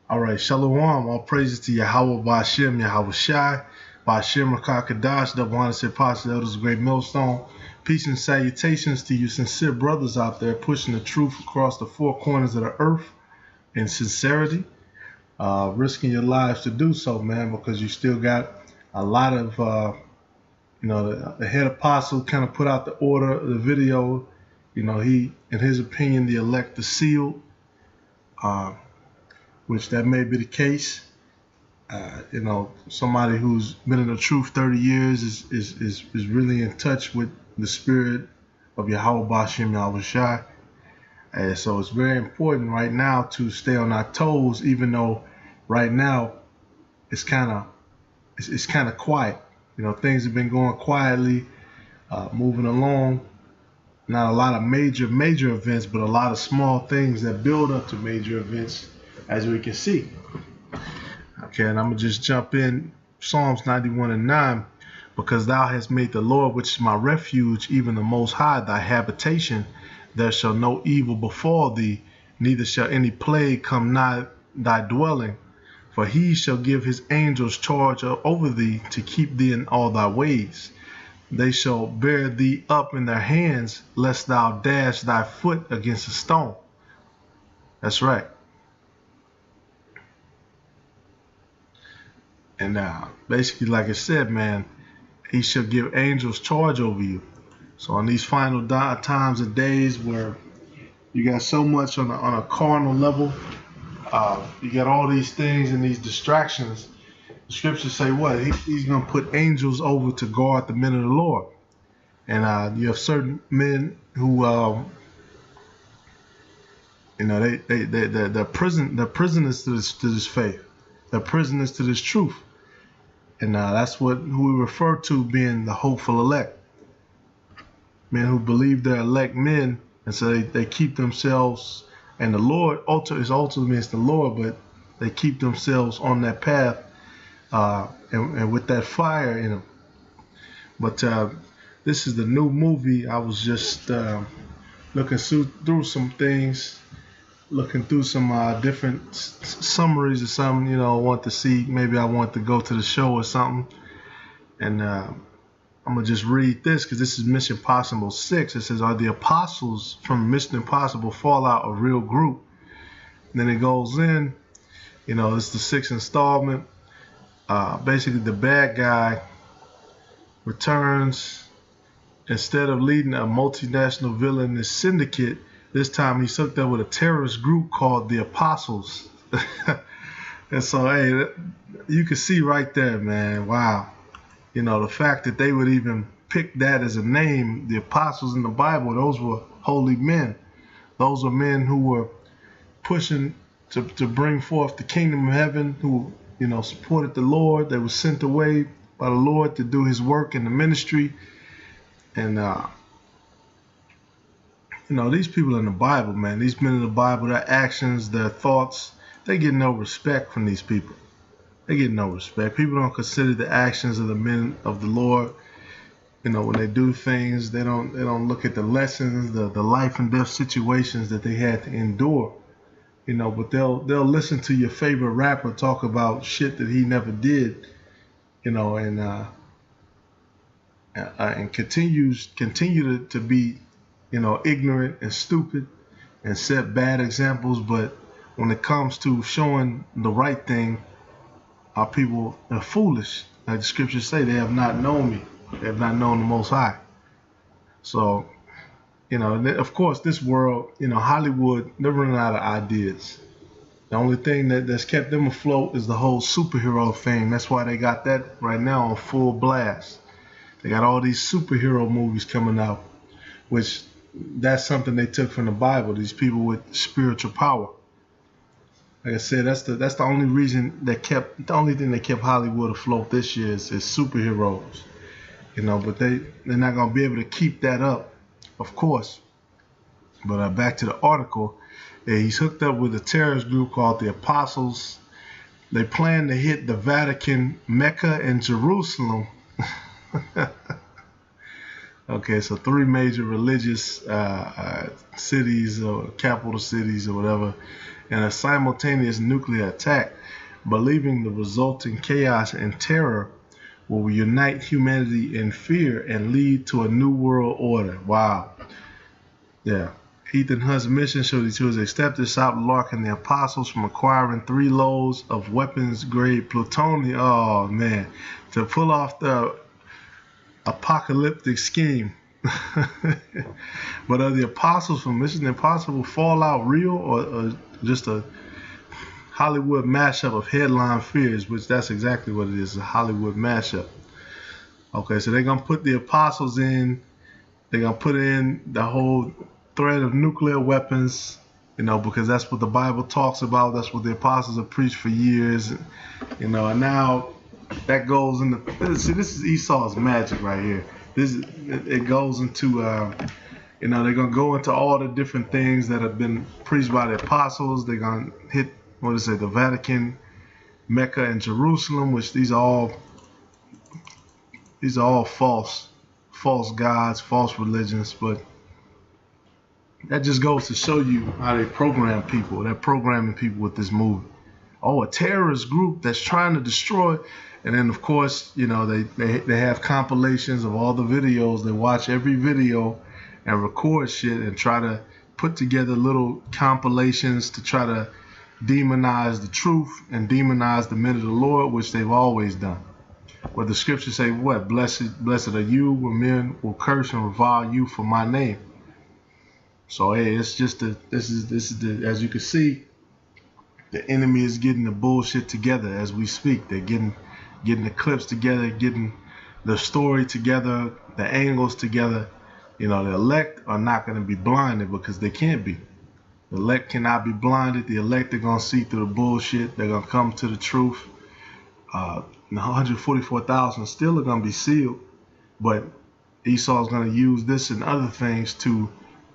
All right, Shalom. All praises to Yahweh Ba'Shem, Yahweh Shai, Ba'Shem Rakakadash, double honor, said Apostle Elders, Great Millstone. Peace and salutations to you sincere brothers out there pushing the truth across the four corners of the earth in sincerity, risking your lives to do so, man, because you still got a lot of, the head apostle kind of put out the order of the video. He, in his opinion, the elect are sealed. Which that may be the case. Somebody who's been in the truth 30 years is really in touch with the spirit of Yahweh Ba'Shem Yahweh Shai. And so it's very important right now to stay on our toes, even though right now it's kind of quiet. Things have been going quietly, moving along. Not a lot of major events, but a lot of small things that build up to major events, as we can see. Okay, and I'm going to just jump in Psalms 91 and 9. Because thou hast made the Lord, which is my refuge, even the Most High, thy habitation, there shall no evil befall thee, neither shall any plague come nigh thy dwelling. For he shall give his angels charge over thee, to keep thee in all thy ways. They shall bear thee up in their hands, lest thou dash thy foot against a stone. That's right. And basically, like I said, man, he shall give angels charge over you. So in these final times and days where you got so much on a carnal level, you got all these things and these distractions. The scriptures say what? He's going to put angels over to guard the men of the Lord. And you have certain men who, they're prisoners to this faith. They're prisoners to this truth. And that's who we refer to being the hopeful elect. Men who believe they're elect men, and so they keep themselves, and the Lord ultimately it's the Lord, but they keep themselves on that path and with that fire in them. But this is the new movie. I was just looking through some things, looking through some different summaries or something, I want to see, maybe I want to go to the show or something. And I'm going to just read this because this is Mission Impossible 6. It says, are the apostles from Mission Impossible Fallout a real group? And then it goes in, it's the 6th installment. Basically, the bad guy returns. Instead of leading a multinational villainous syndicate, this time he's hooked up with a terrorist group called the Apostles. And so, hey, you can see right there, man, wow. The fact that they would even pick that as a name, the Apostles in the Bible, those were holy men. Those were men who were pushing to bring forth the kingdom of heaven, who, supported the Lord. They were sent away by the Lord to do his work in the ministry. And, these people in the Bible, man, these men in the Bible, their actions, their thoughts, they get no respect from these people. They get no respect. People don't consider the actions of the men of the Lord. When they do things, they don't look at the lessons, the life and death situations that they had to endure. But they'll listen to your favorite rapper talk about shit that he never did, and continue to be, ignorant and stupid and set bad examples. But when it comes to showing the right thing, our people are foolish. Like the scriptures say, they have not known me. They have not known the Most High. So, of course, this world, Hollywood, they're running out of ideas. The only thing that's kept them afloat is the whole superhero thing. That's why they got that right now on full blast. They got all these superhero movies coming out, which that's something they took from the Bible. These people with spiritual power. Like I said, that's the only reason the only thing that kept Hollywood afloat this year is superheroes. But they're not gonna be able to keep that up, of course. But back to the article, he's hooked up with a terrorist group called the Apostles. They plan to hit the Vatican, Mecca, and Jerusalem. Okay, so 3 major religious cities or capital cities or whatever, in a simultaneous nuclear attack, believing the resulting chaos and terror will unite humanity in fear and lead to a new world order. Wow. Yeah. Ethan Hunt's mission showed he was accepted, stopped Larkin the apostles from acquiring 3 loads of weapons-grade plutonium. Oh, man. To pull off the apocalyptic scheme. But are the apostles from Mission Impossible Fallout real, or just a Hollywood mashup of headline fears, which that's exactly what it is, a Hollywood mashup. Okay, so they're going to put the apostles in. They're going to put in the whole threat of nuclear weapons, you know, because that's what the Bible talks about. That's what the apostles have preached for years, you know, and now that goes into, see, this is Esau's magic right here. It goes into, you know, they're going to go into all the different things that have been preached by the apostles. They're going to hit, what is it, the Vatican, Mecca, and Jerusalem, which these are all false gods, false religions. But that just goes to show you how they program people. They're programming people with this movie. Oh, a terrorist group that's trying to destroy. And then, of course, you know, they have compilations of all the videos. They watch every video and record shit and try to put together little compilations to try to demonize the truth and demonize the men of the Lord, which they've always done. But the scriptures say what? Blessed are you when men will curse and revile you for my name. So hey, it's just this is the, as you can see, the enemy is getting the bullshit together as we speak. They're getting the clips together, getting the story together, the angles together. You know, the elect are not going to be blinded because they can't be. The elect cannot be blinded. The elect are going to see through the bullshit. They're going to come to the truth. The 144,000 still are going to be sealed, but Esau is going to use this and other things to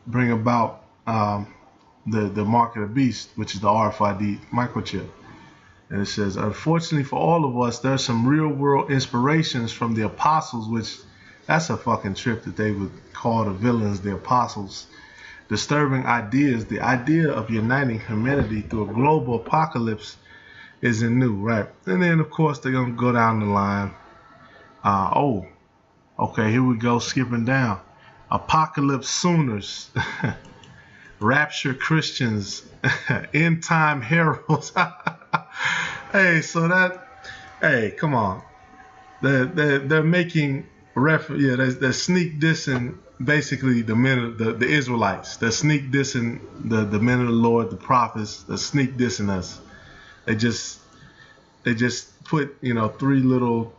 bring about the mark of the beast, which is the RFID microchip. And it says, unfortunately for all of us, there's some real world inspirations from the apostles, which that's a fucking trip that they would call the villains the apostles. Disturbing ideas. The idea of uniting humanity through a global apocalypse isn't new, right? And then, of course, they're going to go down the line. Oh, okay, here we go, skipping down. Apocalypse Sooners. Rapture Christians. End time heralds. Hey, so hey, come on. They're making they're sneak dissing basically the men of the Israelites. They're sneak dissing the men of the Lord, the prophets. They're sneak dissing us. They just put, you know, 3 little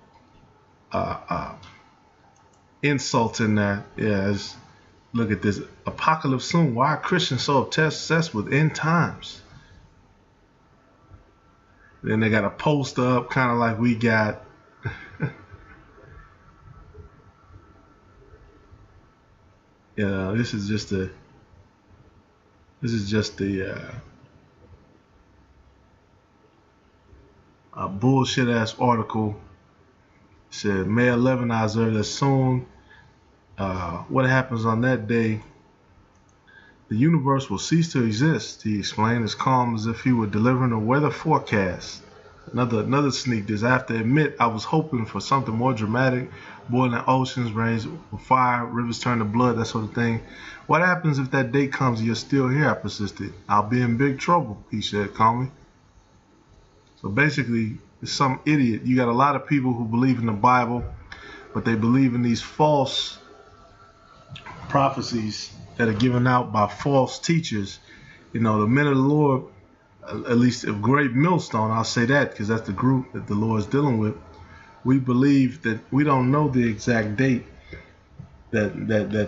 insults in there. Yeah, look at this. Apocalypse soon. Why are Christians so obsessed with end times? Then they got a poster up, kind of like we got. Yeah, this is just a bullshit ass article. It said May 11, I observed that soon. What happens on that day? The universe will cease to exist, he explained, as calm as if he were delivering a weather forecast. Another sneak diss. I have to admit, I was hoping for something more dramatic. Boiling oceans, rains with fire, rivers turn to blood, that sort of thing. What happens if that day comes and you're still here? I persisted. I'll be in big trouble, he said calmly. So basically, it's some idiot. You got a lot of people who believe in the Bible, but they believe in these false prophecies that are given out by false teachers. You know, the men of the Lord, at least of Great Millstone, I'll say that because that's the group that the Lord is dealing with. We believe that we don't know the exact date that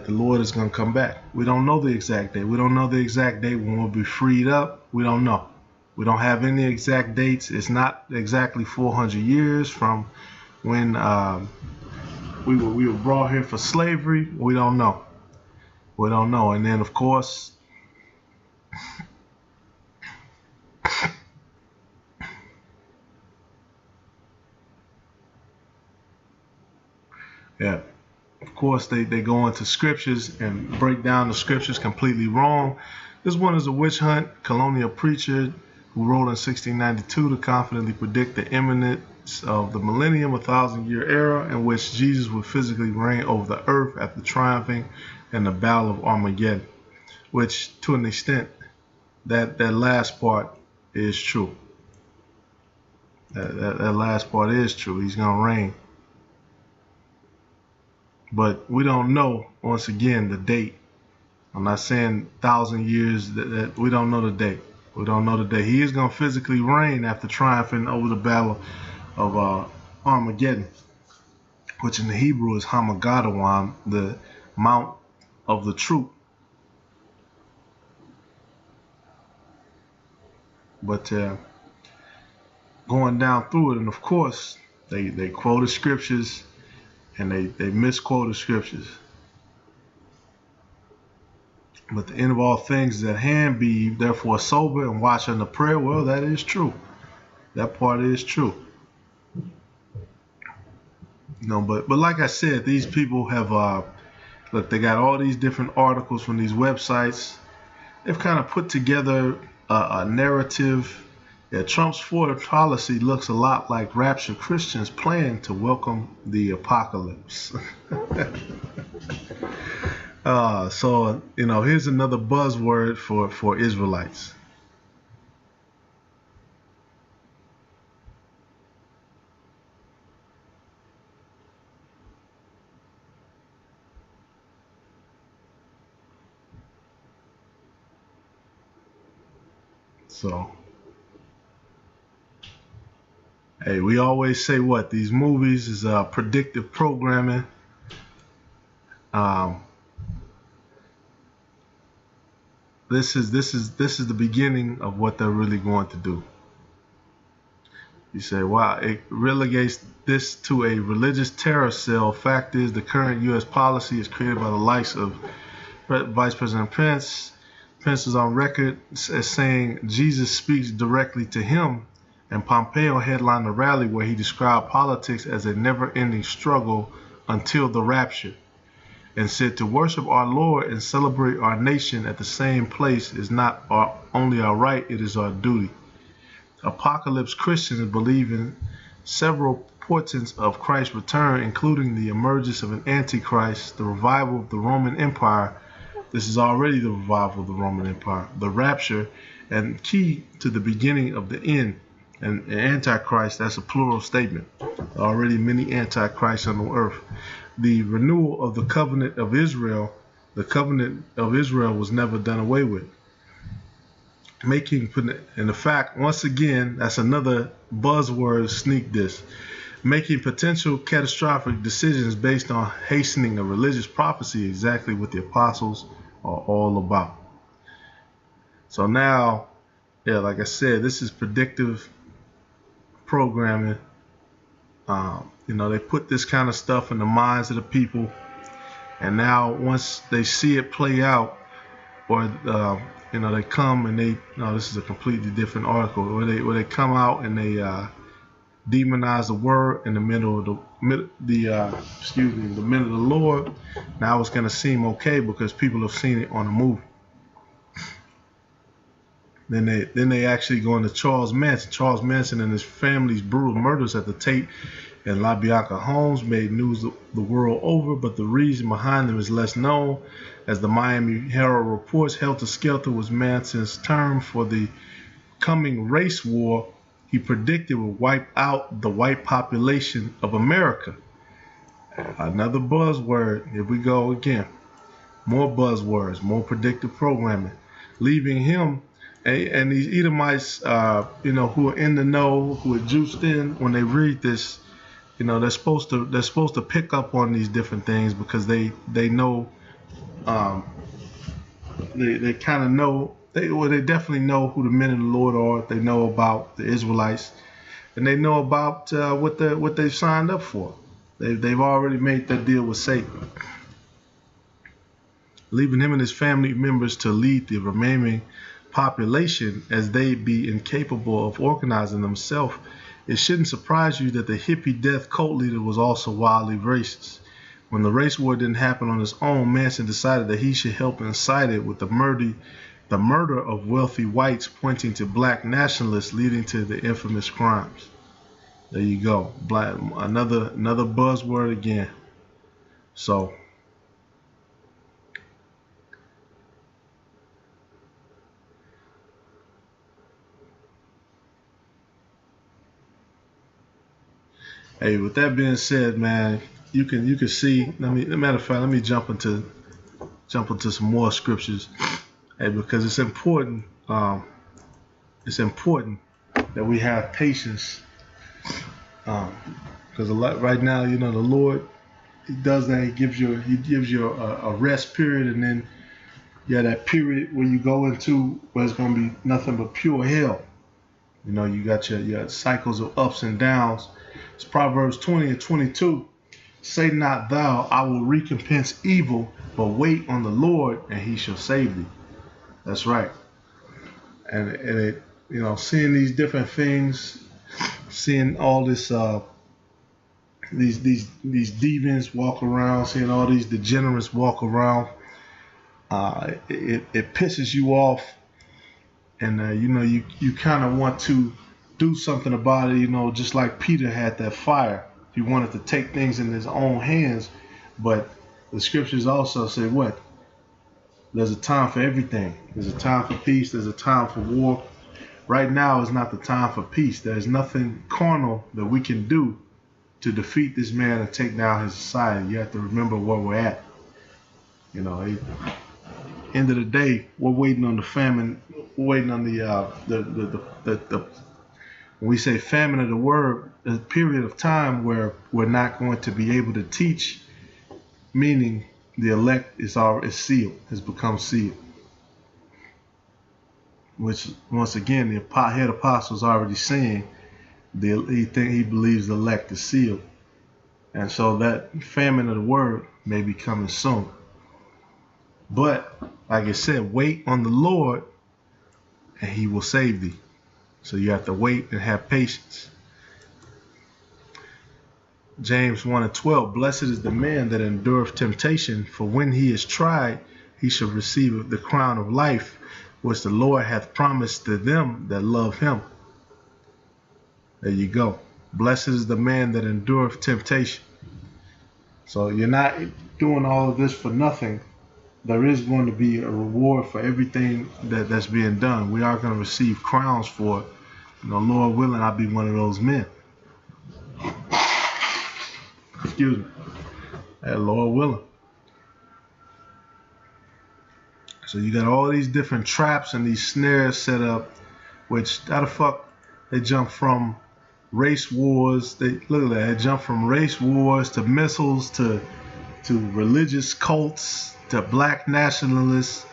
the Lord is going to come back. We don't know the exact date. We don't know the exact date when we'll be freed up. We don't know. We don't have any exact dates. It's not exactly 400 years from when we were brought here for slavery. We don't know. We don't know. And then, of course, yeah, of course they go into scriptures and break down the scriptures completely wrong. This one is a witch hunt colonial preacher who wrote in 1692 to confidently predict the imminence of the millennium, a 1,000-year era in which Jesus would physically reign over the earth after triumphing in the Battle of Armageddon, which to an extent, that last part is true. That last part is true. He's going to reign. But we don't know, once again, the date. I'm not saying 1,000 years, that we don't know the date. We don't know the date. He is going to physically reign after triumphing over the Battle of Armageddon, which in the Hebrew is Hamagadawan, the Mount of the Troop. But going down through it, and of course, they quoted scriptures, and they misquoted scriptures. But the end of all things is at hand. Be therefore sober and watch unto prayer. Well, that is true. That part is true. But like I said, these people have look, they got all these different articles from these websites. They've kind of put together a narrative. Yeah, Trump's foreign policy looks a lot like rapture Christians' plan to welcome the apocalypse. So, here's another buzzword for Israelites. So, hey, we always say what? These movies is predictive programming. This is the beginning of what they're really going to do. You say, wow, it relegates this to a religious terror cell. Fact is, the current U.S. policy is created by the likes of Vice President Pence. Pence is on record as saying Jesus speaks directly to him, and Pompeo headlined a rally where he described politics as a never-ending struggle until the rapture, and said to worship our Lord and celebrate our nation at the same place is not only our right, it is our duty. Apocalypse Christians believe in several portents of Christ's return, including the emergence of an Antichrist, the revival of the Roman Empire. This is already the revival of the Roman Empire, the rapture, and key to the beginning of the end. And Antichrist, that's a plural statement. Already many Antichrists on the earth. The renewal of the covenant of Israel. The covenant of Israel was never done away with. And the fact, once again, that's another buzzword, sneak this. Making potential catastrophic decisions based on hastening a religious prophecy, exactly what the apostles are all about. So now, yeah, like I said, this is predictive programming. They put this kind of stuff in the minds of the people, and now once they see it play out, or they come and this is a completely different article, where they come out and they demonize the word in the middle of the minute of the Lord. Now it's going to seem okay because people have seen it on the movie. Then they actually go into Charles Manson. Charles Manson and his family's brutal murders at the Tate and LaBianca homes made news the world over, but the reason behind them is less known. As the Miami Herald reports, Helter Skelter was Manson's term for the coming race war he predicted would wipe out the white population of America. Another buzzword. Here we go again. More buzzwords, more predictive programming. Leaving him, and these Edomites, who are in the know, who are juiced in, when they read this, they're supposed to pick up on these different things because they know, they kind of know. They definitely know who the men of the Lord are. They know about the Israelites, and they know about what they've signed up for. They've already made that deal with Satan. Leaving him and his family members to lead the remaining population as they be incapable of organizing themselves. It shouldn't surprise you that the hippie death cult leader was also wildly racist. When the race war didn't happen on his own, Manson decided that he should help incite it with the The murder of wealthy whites pointing to black nationalists leading to the infamous crimes. There you go. Black, another buzzword again. So hey, with that being said, man, you can see. Matter of fact, let me jump into some more scriptures. Hey, because it's important. It's important that we have patience. Because a lot right now, the Lord, He does that. He gives you a rest period, and then that period where you go into where it's going to be nothing but pure hell. You got your cycles of ups and downs. It's Proverbs 20:22. Say not thou, I will recompense evil, but wait on the Lord, and He shall save thee. That's right. And it, seeing these different things, seeing all this, these demons walk around, seeing all these degenerates walk around, it pisses you off, and you kind of want to do something about it. Just like Peter had that fire, he wanted to take things in his own hands, but the scriptures also say what? There's a time for everything. There's a time for peace. There's a time for war. Right now is not the time for peace. There's nothing carnal that we can do to defeat this man and take down his society. You have to remember where we're at. End of the day, we're waiting on the famine. We're waiting on the when we say famine of the word, a period of time where we're not going to be able to teach, meaning the elect is sealed, has become sealed. Which, once again, the head apostle is already saying he believes the elect is sealed. And so that famine of the word may be coming soon. But, like I said, wait on the Lord and He will save thee. So you have to wait and have patience. James 1:12, blessed is the man that endureth temptation, for when he is tried, he shall receive the crown of life, which the Lord hath promised to them that love Him. There you go. Blessed is the man that endureth temptation. So you're not doing all of this for nothing. There is going to be a reward for everything that's being done. We are going to receive crowns for it. Lord willing, I'll be one of those men. Excuse me. Lord willing. So you got all these different traps and these snares set up, which how the fuck they jump from race wars. Look at that. They jump from race wars to missiles to religious cults to black nationalists.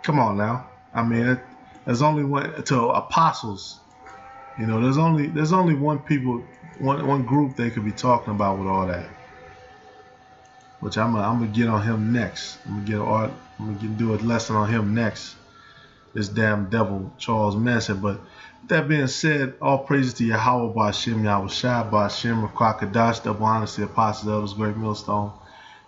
Come on now. I mean, there's only one to apostles. There's only one group they could be talking about with all that. Which I'm gonna get on him next. I'm gonna do a lesson on him next. This damn devil, Charles Manson. But with that being said, all praises to Yahweh Ba'Shem, Yahweh Shai Ba'Shem, Rakakadash, double honors to the apostles, elders, great millstone.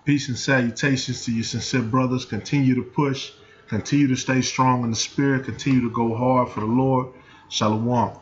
Peace and salutations to you sincere brothers. Continue to push. Continue to stay strong in the spirit. Continue to go hard for the Lord. Shalom.